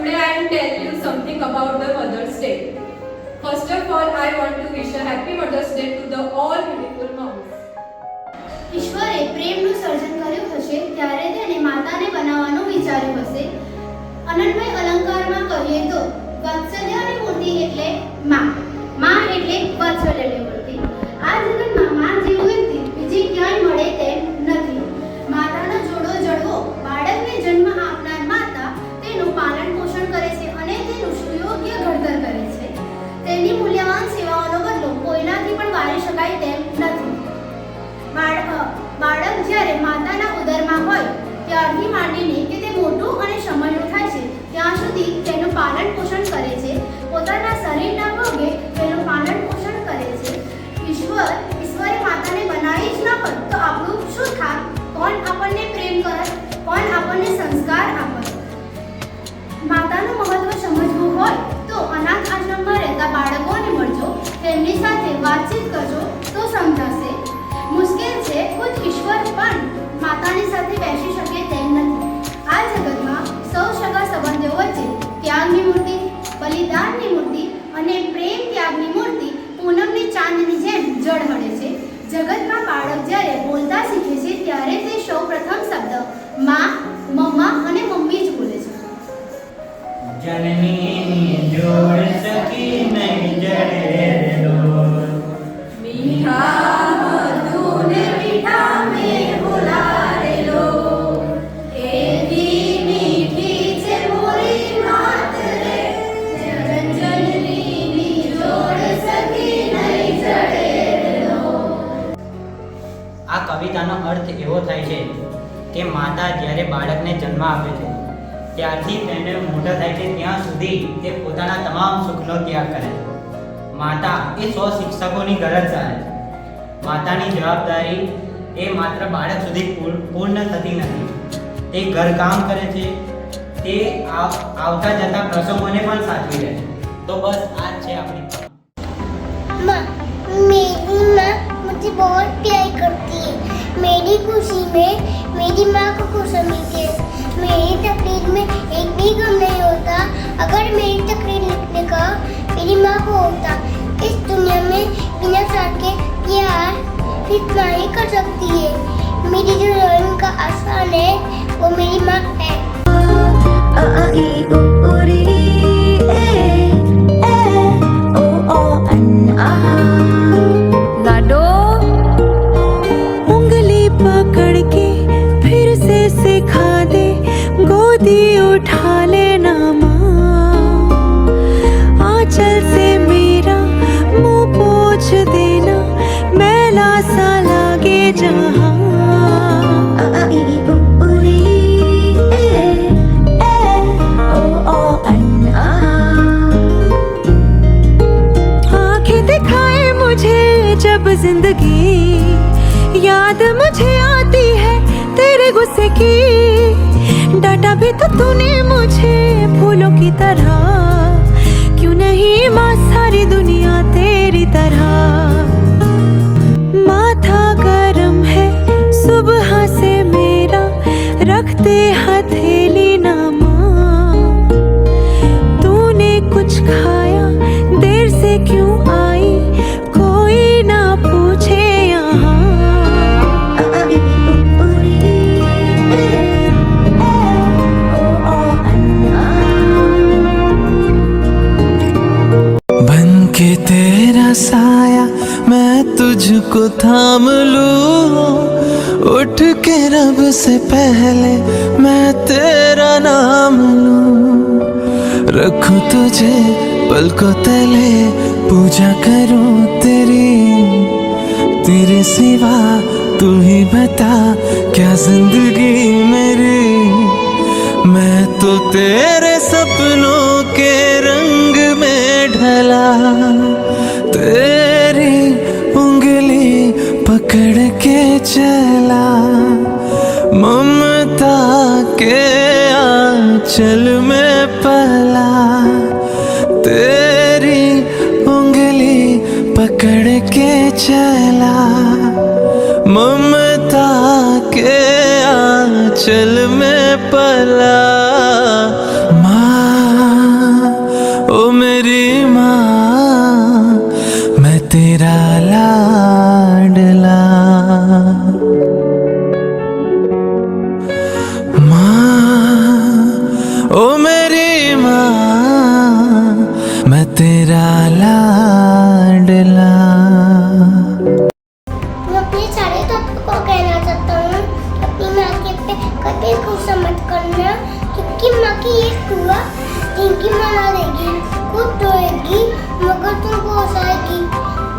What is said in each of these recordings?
Today I am tell you something about the Mother's Day. First of all, I want to wish a happy Mother's Day to the all beautiful moms. ઈશ્વરે પ્રેમનું સર્જન કર્યું હશે ત્યારે તેણે માતાને બનાવવાનું વિચાર્યું હશે. અનન્વય અલંકારમાં કહીએ તો વાત્સલ્યની મૂર્તિ એટલે માં, માં એટલે વાત્સલ્યની મૂર્તિ. આ જગતમાં માં જેવું વ્યક્તિ બીજી ક્યાંય મળે તેમ નથી. માતાનો જોડો જડવો, બાળકને જન્મ આપનાર માતા તેનું પાલન પોષણ કરે છે અને તેનું સુયોગ્ય ઘડતર કરે છે. તેની મૂલ્યવાન સેવાઓનો બદલો કોઈનાથી પણ વારી શકાય તેમ નથી. બાળક જ્યારે માતાના ઉદરમાં હોય ત્યારથી માંડીને કે તે મોટું અને સમયનું થાય છે ત્યાં સુધી તેનું પાલન પોષણ કરે છે. પોતાના શરીરના ભોગે તેનું પાલન પોષણ કરે છે. ઈશ્વરે માતાને બનાવી જ ન હોત તો આપણું શું થાત? કોણ આપણને પ્રેમ કરત? કોણ આપણને સંસ્કાર આપત? માતાનું મહત્વ સમજવું હોય તો અનાથ આશ્રમમાં રહેતા બાળકોને મળજો, તેમની સાથે વાતચીત કરજો તો સમજાશે. મુશ્કેલ છે, ખુદ ઈશ્વર પણ માતાની સાથે બેસી શકે તેમ નથી. આ જગતમાં સૌ સગા સંબંધીઓ વચ્ચે ત્યાગની મૂર્તિ, બલિદાનની મૂર્તિ અને પ્રેમ ત્યાગની મૂર્તિ પૂનમની ચાંદની જેમ ઝળહળે છે. જગતમાં બાળક જ્યારે બોલતા શીખે છે ત્યારે તે સૌ પ્રથમ શબ્દ માં, મમ્મા અને મમ્મી જ બોલે છે. જનની જોડ સકી નહીં જડે ડોર, મીઠા મધુને મીઠા મેં બોલારેલો, એવી મીઠી છે મોરી માત રે, જનની જોડ સકી નહીં જડેલો. આ કવિતાનો અર્થ એવો થાય છે કે માતા જ્યારે બાળકને જન્મ આપે છે ત્યારથી તેને મોટા થાય છે ત્યાં સુધી તે પોતાના તમામ સુખનો ત્યાગ કરે છે. માતા એ 100 શિક્ષકોની ગરજ ચાલે છે. માતાની જવાબદારી એ માત્ર બાળક સુધી પૂર્ણ થતી નથી. તે ઘરકામ કરે છે, તે આવતા જતા પ્રસંગોને પણ સાચવી લે છે. તો બસ આ જ છે આપણી माँ, मेरी माँ मुझे बहुत प्यार करती है. मेरी खुशी में मेरी माँ को खुश मिलती है. मेरी तकरीर में एक भी गम नहीं होता अगर मेरी तकरीर लिखने का मेरी माँ को होता. इस दुनिया में बिना साथ के प्यार कितना ही कर सकती है. मेरी जो रोम का आसान है वो मेरी माँ है. लाडो उंगली पकड़ के फिर से सिखा दे, गोदी उठा लेना माँ, आंचल से मेरा मुंह पोंछ देना, मैला सा लागे जहाँ. जब जिंदगी याद मुझे आती है तेरे गुस्से की, डांटा भी तो तूने मुझे फूलों की तरह, क्यों नहीं माँ सारी दुनिया तेरी तरह. माथा गरम है सुबह से मेरा, रखते हथेली ना माँ, तूने कुछ खाया देर से क्यों आई, कोई ना पूछे यहाँ. बन के तेरा साया मैं तुझको थाम लूं, उठ के रब से पहले मैं तेरा नाम लूं, रखूं तुझे पलकों तले, पूजा करूं तेरे सिवा तू ही बता क्या जिंदगी मेरी. मैं तो तेरे सपनों के रंग में ढला, तेरी उंगली पकड़ के चला, ममता के आंचल में पला, तेरी उंगली पकड़ के चला, ममता के आंचल में पला. माँ आपकी माँ की एक हुआ, इनकी मना देगी, खुद रोएगी, मगर तुमको हंसाएगी।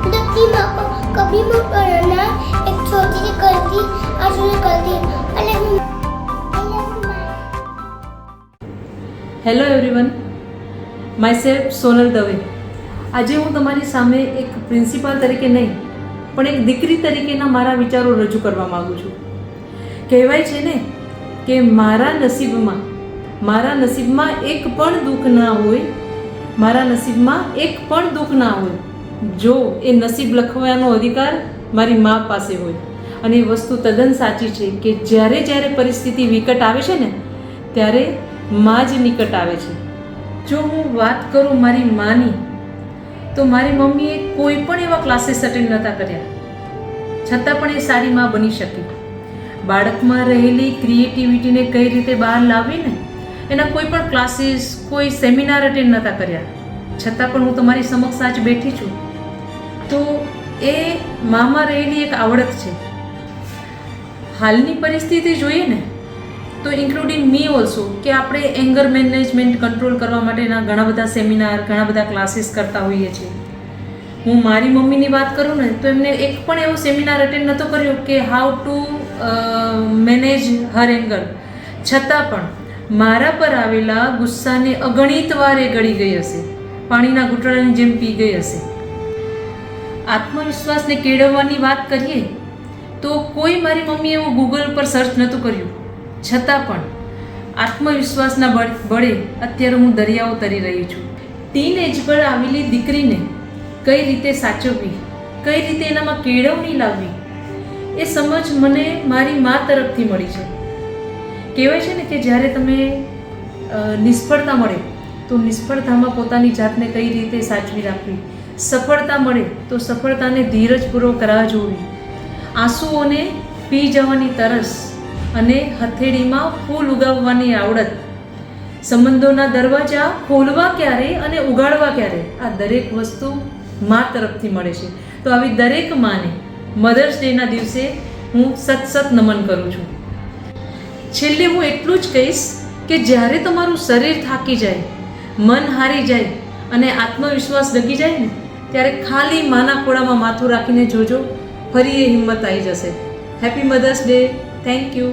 जब अपनी माँ को कभी मत पढ़ना, एक छोटी सी गलती आज मैं करती। I love you. Hello everyone, my self Sonal Dave. આજે હું તમારી સામે એક પ્રિન્સિપાલ તરીકે નહીં પણ એક દીકરી તરીકેના મારા વિચારો રજૂ કરવા માગું છું. કહેવાય છે ને કે મારા નસીબમાં એક પણ દુઃખ ના હોય, મારા નસીબમાં એક પણ દુઃખ ના હોય જો એ નસીબ લખવાનો અધિકાર મારી મા પાસે હોય. અને એ વસ્તુ તદ્દન સાચી છે કે જ્યારે પરિસ્થિતિ વિકટ આવે છે ને ત્યારે માં જ નિકટ આવે છે. જો હું વાત કરું મારી માની, તો મારી મમ્મીએ કોઈ પણ એવા ક્લાસીસ અટેન્ડ નહોતા કર્યા, છતાં પણ એ સારી માં બની શકી. બાળકમાં રહેલી ક્રિએટિવિટીને કઈ રીતે બહાર લાવવી ને એના કોઈ પણ ક્લાસીસ, કોઈ સેમિનાર અટેન્ડ નહોતા કર્યા, છતાં પણ હું તમારી સમક્ષ આજ બેઠી છું. તો એ મામાં રહેલી એક આવડત છે. હાલની પરિસ્થિતિ જોઈએ ને તો ઇન્ક્લુડિંગ મી ઓલ્સો, કે આપણે એંગર મેનેજમેન્ટ કંટ્રોલ કરવા માટેના ઘણા બધા સેમિનાર, ઘણા બધા ક્લાસીસ કરતા હોઈએ છીએ. હું મારી મમ્મીની વાત કરું ને તો એમને એક પણ એવો સેમિનાર અટેન્ડ નહોતો કર્યો કે how to manage Har anger, છતાં પણ મારા પર આવેલા ગુસ્સાને અગણિત વાર એ ગળી ગઈ હશે, પાણીના ઘૂંટણાની જેમ પી ગઈ હશે. આત્મવિશ્વાસને કેળવવાની વાત કરીએ તો કોઈ મારી મમ્મીએ એવું ગૂગલ પર સર્ચ નહોતું કર્યું, છતાં પણ આત્મવિશ્વાસના બળે અત્યારે હું દરિયાઓ તરી રહી છું. ટીન એજ પર આવેલી દીકરીને કઈ રીતે સાચવવી, કઈ રીતે એનામાં કેળવણી લાવવી, એ સમજ મને મારી મા તરફથી મળી છે. કહેવાય છે ને કે જ્યારે તમે નિષ્ફળતા મળે તો નિષ્ફળતામાં પોતાની જાતને કઈ રીતે સાચવી રાખવી, સફળતા મળે તો સફળતાને ધીરજપૂર્વક રાહ જોવી, આંસુઓને પી જવાની તરસ અને હથેળીમાં ફૂલ ઉગાવવાની આવડત, સંબંધોના દરવાજા ખોલવા ક્યારે અને ઉગાડવા ક્યારે, આ દરેક વસ્તુ મા તરફથી મળે છે. તો આવી દરેક માને મધર્સ ડેના દિવસે હું સત નમન કરું છું. છેલ્લે હું એટલું જ કહીશ કે જ્યારે તમારું શરીર થાકી જાય, મન હારી જાય અને આત્મવિશ્વાસ ડગી જાય ને ત્યારે ખાલી માના ખોળામાં માથું રાખીને જોજો, ફરી એ હિંમત આવી જશે. Happy mother's day. Thank you.